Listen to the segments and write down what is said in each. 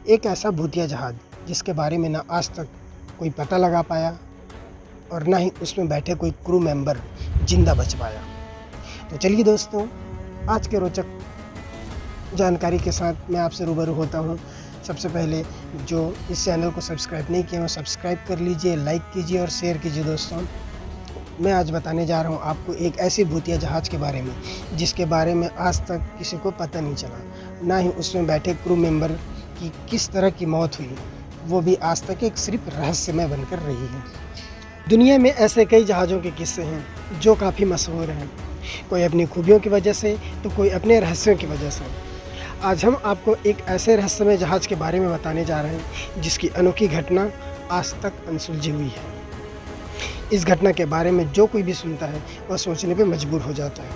एक ऐसा भूतिया जहाज जिसके बारे में ना आज तक कोई पता लगा पाया और ना ही उसमें बैठे कोई क्रू मेंबर जिंदा बच पाया। तो चलिए दोस्तों, आज के रोचक जानकारी के साथ मैं आपसे रूबरू होता हूँ। सबसे पहले जो इस चैनल को सब्सक्राइब नहीं किया वो सब्सक्राइब कर लीजिए, लाइक कीजिए और शेयर कीजिए। दोस्तों, मैं आज बताने जा रहा हूँ आपको एक ऐसी भूतिया जहाज़ के बारे में जिसके बारे में आज तक किसी को पता नहीं चला, ना ही उसमें बैठे क्रू मेंबर की किस तरह की मौत हुई, वो भी आज तक एक सिर्फ रहस्यमय बनकर रही है। दुनिया में ऐसे कई जहाज़ों के किस्से हैं जो काफ़ी मशहूर हैं, कोई अपनी खूबियों की वजह से तो कोई अपने रहस्यों की वजह से। आज हम आपको एक ऐसे रहस्यमय जहाज़ के बारे में बताने जा रहे हैं जिसकी अनोखी घटना आज तक अनसुलझी हुई है। इस घटना के बारे में जो कोई भी सुनता है वह सोचने पे मजबूर हो जाता है।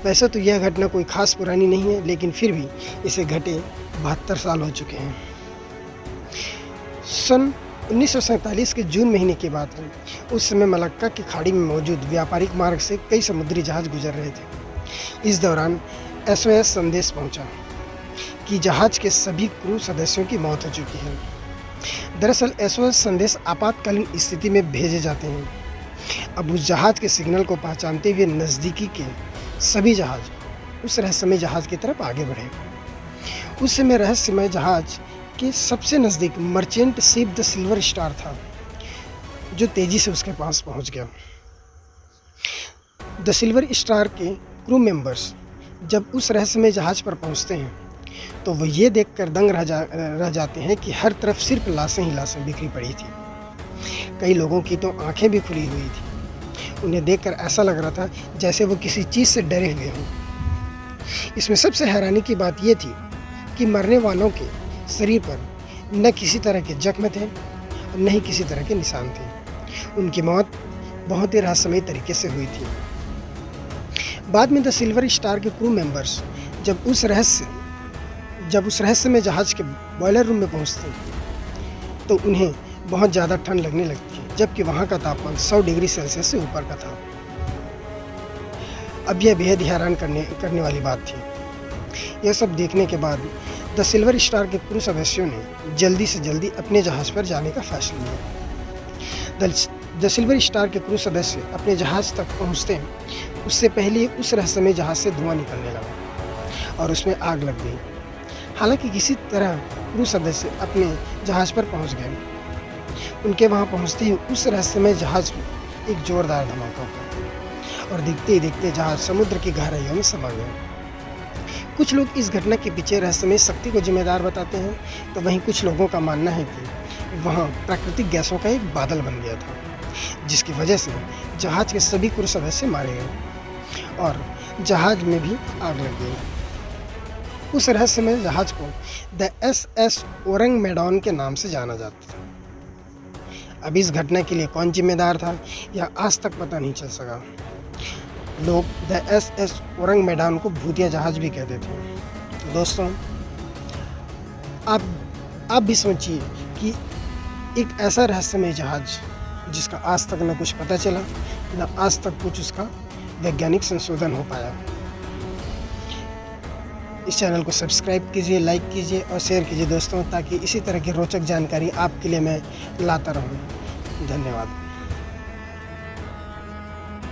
वैसे तो यह घटना कोई ख़ास पुरानी नहीं है, लेकिन फिर भी इसे घटे 72 साल हो चुके हैं। सन 1947 के जून महीने की बात है। उस समय मलक्का की खाड़ी में मौजूद व्यापारिक मार्ग से कई समुद्री जहाज़ गुजर रहे थे। इस दौरान SOS संदेश पहुंचा कि जहाज़ के सभी क्रू सदस्यों की मौत हो चुकी है। दरअसल SOS संदेश आपातकालीन स्थिति में भेजे जाते हैं। अब उस जहाज़ के सिग्नल को पहचानते हुए नज़दीकी के सभी जहाज़ उस रहस्यमय जहाज़ की तरफ आगे बढ़े। उस समय रहस्यमय जहाज़ के सबसे नज़दीक merchant ship the silver star था, जो तेज़ी से उसके पास पहुंच गया। द सिल्वर स्टार के क्रू मेंबर्स जब उस रहस्यमय जहाज़ पर पहुंचते हैं तो वो ये देखकर दंग रह जाते हैं कि हर तरफ सिर्फ लाशें ही लाशें बिखरी पड़ी थी। कई लोगों की तो आंखें भी खुली हुई थी। उन्हें देखकर ऐसा लग रहा था जैसे वो किसी चीज़ से डरे हुए हों। इसमें सबसे हैरानी की बात ये थी कि मरने वालों के शरीर पर न किसी तरह के जख्म थे, न ही किसी तरह के निशान थे। उनकी मौत बहुत ही रहस्यमय तरीके से हुई थी। बाद में द सिल्वर स्टार के क्रू मेंबर्स जब उस रहस्यमय जहाज़ के बॉयलर रूम में पहुंचते तो उन्हें बहुत ज़्यादा ठंड लगने लगती है, जबकि वहाँ का तापमान 100 डिग्री सेल्सियस से ऊपर का था। अब यह बेहद हैरान करने वाली बात थी। यह सब देखने के बाद द सिल्वर स्टार के क्रू सदस्यों ने जल्दी से जल्दी अपने जहाज़ पर जाने का फैसला लिया। द सिल्वर स्टार के क्रू सदस्य अपने जहाज़ तक पहुँचते उससे पहले उस रहस्यमय जहाज़ से धुआं निकलने लगा और उसमें आग लग गई। हालांकि किसी तरह क्रू सदस्य अपने जहाज़ पर पहुंच गए। उनके वहां पहुंचते ही उस रहस्यमय जहाज़ में एक जोरदार धमाका हुआ और दिखते ही दिखते जहाज़ समुद्र की गहराइयों में समा गया। कुछ लोग इस घटना के पीछे रहस्यमय शक्ति को जिम्मेदार बताते हैं, तो वहीं कुछ लोगों का मानना है कि वहां प्राकृतिक गैसों का एक बादल बन गया था, जिसकी वजह से जहाज़ के सभी क्रू सदस्य मारे गए और जहाज़ में भी आग लग गई। उस रहस्यमय जहाज़ को द SS ओरंग मेडॉन के नाम से जाना जाता था। अब इस घटना के लिए कौन जिम्मेदार था यह आज तक पता नहीं चल सका। लोग द SS ओरंग मेडॉन को भूतिया जहाज़ भी कहते थे। दोस्तों, आप भी सोचिए कि एक ऐसा रहस्यमय जहाज़ जिसका आज तक न कुछ पता चला, न आज तक कुछ उसका वैज्ञानिक संशोधन हो पाया। इस चैनल को सब्सक्राइब कीजिए, लाइक कीजिए और शेयर कीजिए दोस्तों, ताकि इसी तरह की रोचक जानकारी आपके लिए मैं लाता रहूं। धन्यवाद।